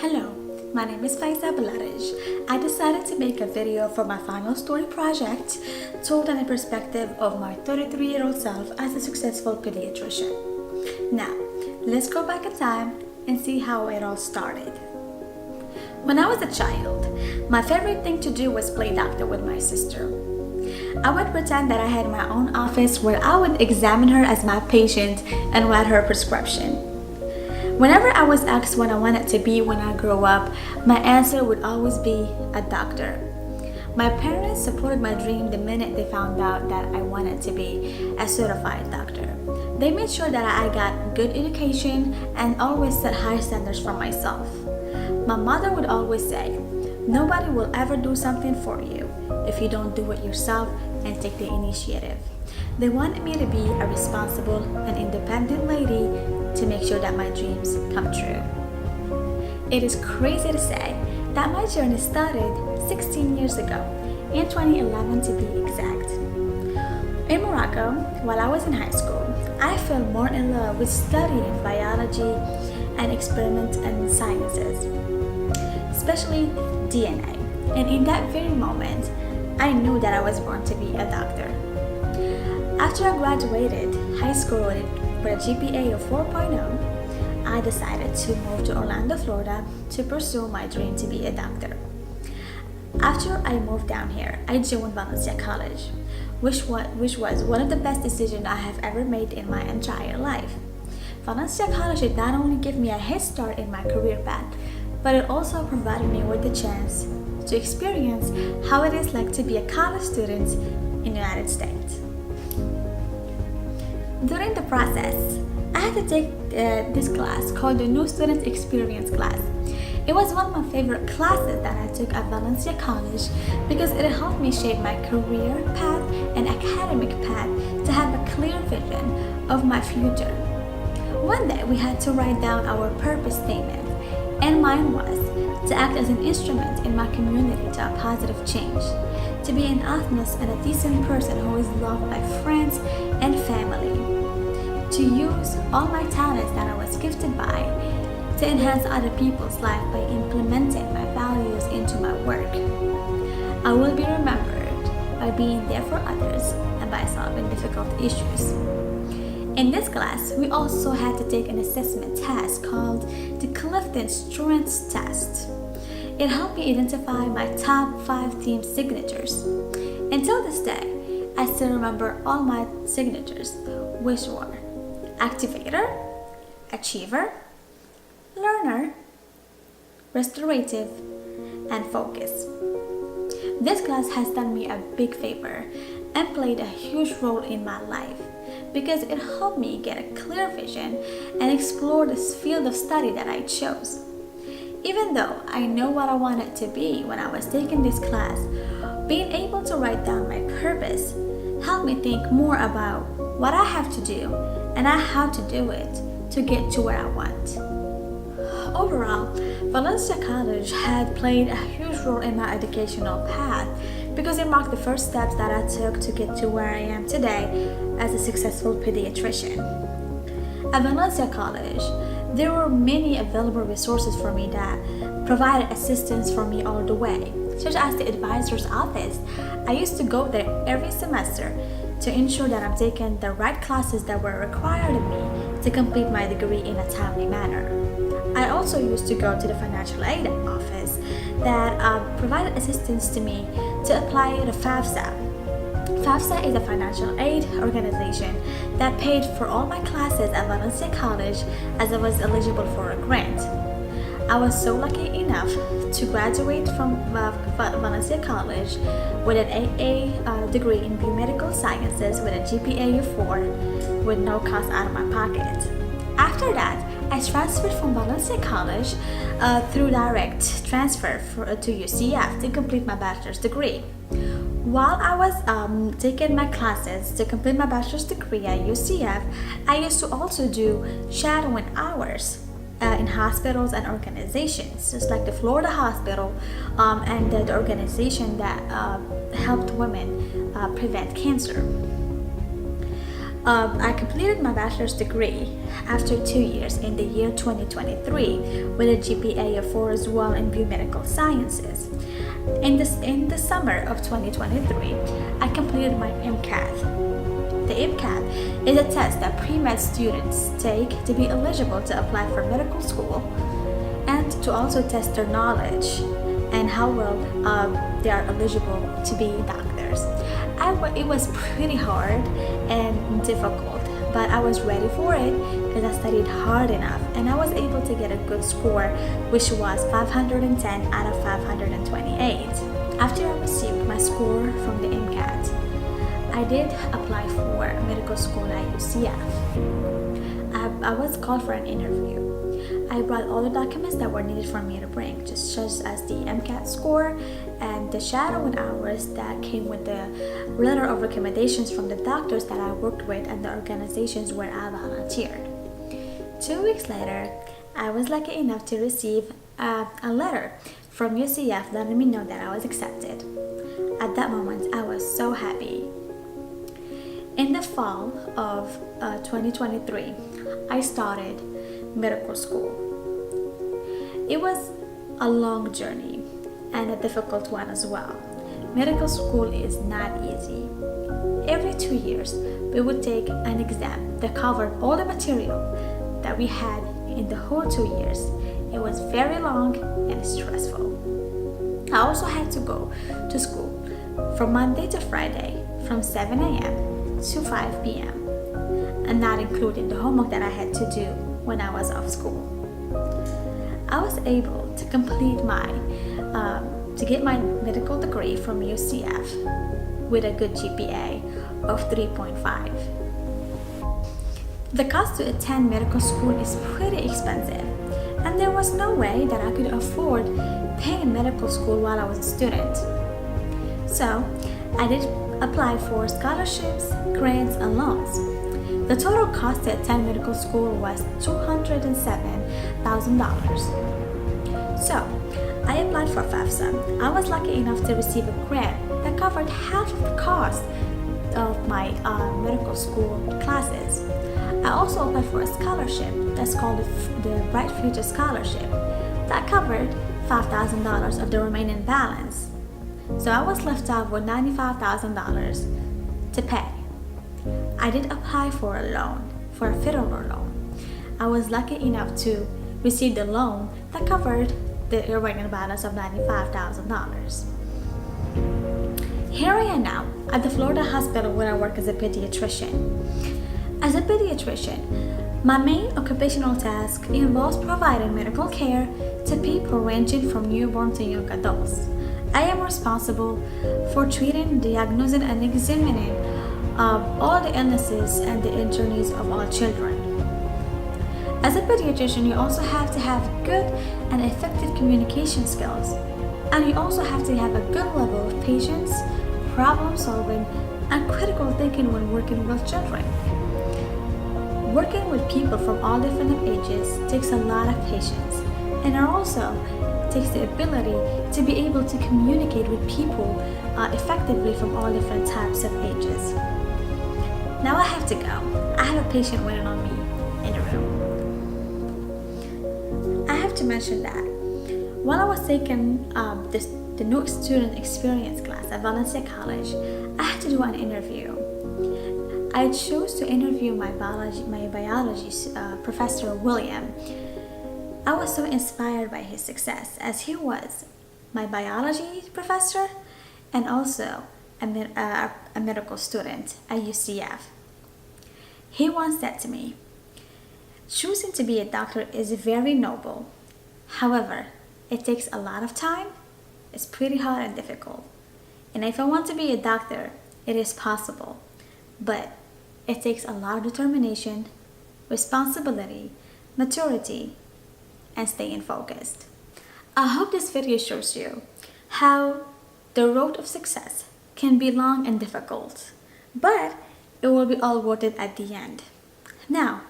Hello, my name is Faiza Balarish. I decided to make a video for my final story project told in the perspective of my 33-year-old self as a successful pediatrician. Now, let's go back in time and see how it all started. When I was a child, my favorite thing to do was play doctor with my sister. I would pretend that I had my own office where I would examine her as my patient and write her prescription. Whenever I was asked what I wanted to be when I grew up, my answer would always be a doctor. My parents supported my dream the minute they found out that I wanted to be a certified doctor. They made sure that I got good education and always set high standards for myself. My mother would always say, "Nobody will ever do something for you if you don't do it yourself and take the initiative." They wanted me to be a responsible and independent lady to make sure that my dreams come true. It is crazy to say that my journey started 16 years ago, in 2011 to be exact. In Morocco, while I was in high school, I fell more in love with studying biology and experiment and sciences, especially DNA. And in that very moment, I knew that I was born to be a doctor. After I graduated high school with a GPA of 4.0, I decided to move to Orlando, Florida to pursue my dream to be a doctor. After I moved down here, I joined Valencia College, which was one of the best decisions I have ever made in my entire life. Valencia College did not only give me a head start in my career path, but it also provided me with the chance to experience how it is like to be a college student in the United States. During the process, I had to take this class called the New Student Experience class. It was one of my favorite classes that I took at Valencia College because it helped me shape my career path and academic path to have a clear vision of my future. One day we had to write down our purpose statement, and mine was to act as an instrument in my community to a positive change, to be an honest and a decent person who is loved by friends and family, to use all my talents that I was gifted by to enhance other people's life by implementing my values into my work. I will be remembered by being there for others and by solving difficult issues. In this class, we also had to take an assessment test called the Clifton Strengths Test. It helped me identify my top 5 team signatures. Until this day, I still remember all my signatures, which were activator, achiever, learner, restorative, and focus. This class has done me a big favor and played a huge role in my life because it helped me get a clear vision and explore this field of study that I chose. Even though I know what I wanted to be when I was taking this class, being able to write down my purpose helped me think more about what I have to do and how to do it to get to where I want. Overall, Valencia College had played a huge role in my educational path because it marked the first steps that I took to get to where I am today as a successful pediatrician. At Valencia College, there were many available resources for me that provided assistance for me all the way, such as the advisor's office. I used to go there every semester to ensure that I'm taking the right classes that were required of me to complete my degree in a timely manner. I also used to go to the financial aid office that provided assistance to me to apply to FAFSA. FAFSA is a financial aid organization that paid for all my classes at Valencia College as I was eligible for a grant. I was so lucky enough to graduate from Valencia College with an AA degree in biomedical sciences with a GPA of 4 with no cost out of my pocket. After that, I transferred from Valencia College through direct transfer to UCF to complete my bachelor's degree. While I was taking my classes to complete my bachelor's degree at UCF, I used to also do shadowing hours in hospitals and organizations, just like the Florida Hospital and the organization that helped women prevent cancer. I completed my bachelor's degree after 2 years in the year 2023 with a GPA of 4 as well in biomedical sciences. In the summer of 2023, I completed my MCAT. The MCAT is a test that pre-med students take to be eligible to apply for medical school and to also test their knowledge and how well they are eligible to be doctors. It was pretty hard and difficult, but I was ready for it because I studied hard enough and I was able to get a good score, which was 510 out of 528. After I received my score from the MCAT, I did apply for medical school at UCF. I was called for an interview. I brought all the documents that were needed for me to bring, just such as the MCAT score and the shadowing hours that came with the letter of recommendations from the doctors that I worked with and the organizations where I volunteered. 2 weeks later, I was lucky enough to receive a letter from UCF letting me know that I was accepted. At that moment, I was so happy. In the fall of 2023, I started medical school. It was a long journey and a difficult one as well. Medical school is not easy. Every 2 years, we would take an exam that covered all the material that we had in the whole 2 years. It was very long and stressful. I also had to go to school from Monday to Friday from 7 a.m. to 5 p.m. and not including the homework that I had to do when I was off school. I was able to complete to get my medical degree from UCF with a good GPA of 3.5. The cost to attend medical school is pretty expensive, and there was no way that I could afford paying medical school while I was a student. So I did apply for scholarships, grants, and loans. The total cost to attend medical school was $207,000. So I applied for FAFSA. I was lucky enough to receive a grant that covered half of the cost of my medical school classes. I also applied for a scholarship that's called the Bright Future Scholarship that covered $5,000 of the remaining balance. So I was left out with $95,000 to pay. I did apply for a loan, for a federal loan. I was lucky enough to receive the loan that covered the remaining balance of $95,000. Here I am now at the Florida hospital where I work as a pediatrician. As a pediatrician, my main occupational task involves providing medical care to people ranging from newborn to young adults. I am responsible for treating, diagnosing, and examining all the illnesses and the injuries of all children. As a pediatrician, you also have to have good and effective communication skills, and you also have to have a good level of patience, problem solving, and critical thinking when working with children. Working with people from all different ages takes a lot of patience, and it also takes the ability to be able to communicate with people effectively from all different types of ages. Now I have to go. I have a patient waiting on me in the room. I have to mention that while I was taking the new student experience class at Valencia College, I had to do an interview. I chose to interview my biology professor, William. I was so inspired by his success, as he was my biology professor and also a medical student at UCF. He once said to me, "Choosing to be a doctor is very noble. However, it takes a lot of time, it's pretty hard and difficult. And if I want to be a doctor, it is possible. But it takes a lot of determination, responsibility, maturity, and staying focused." I hope this video shows you how the road of success can be long and difficult, but it will be all worth it at the end. Now,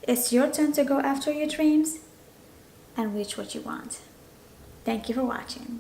it's your turn to go after your dreams and reach what you want. Thank you for watching.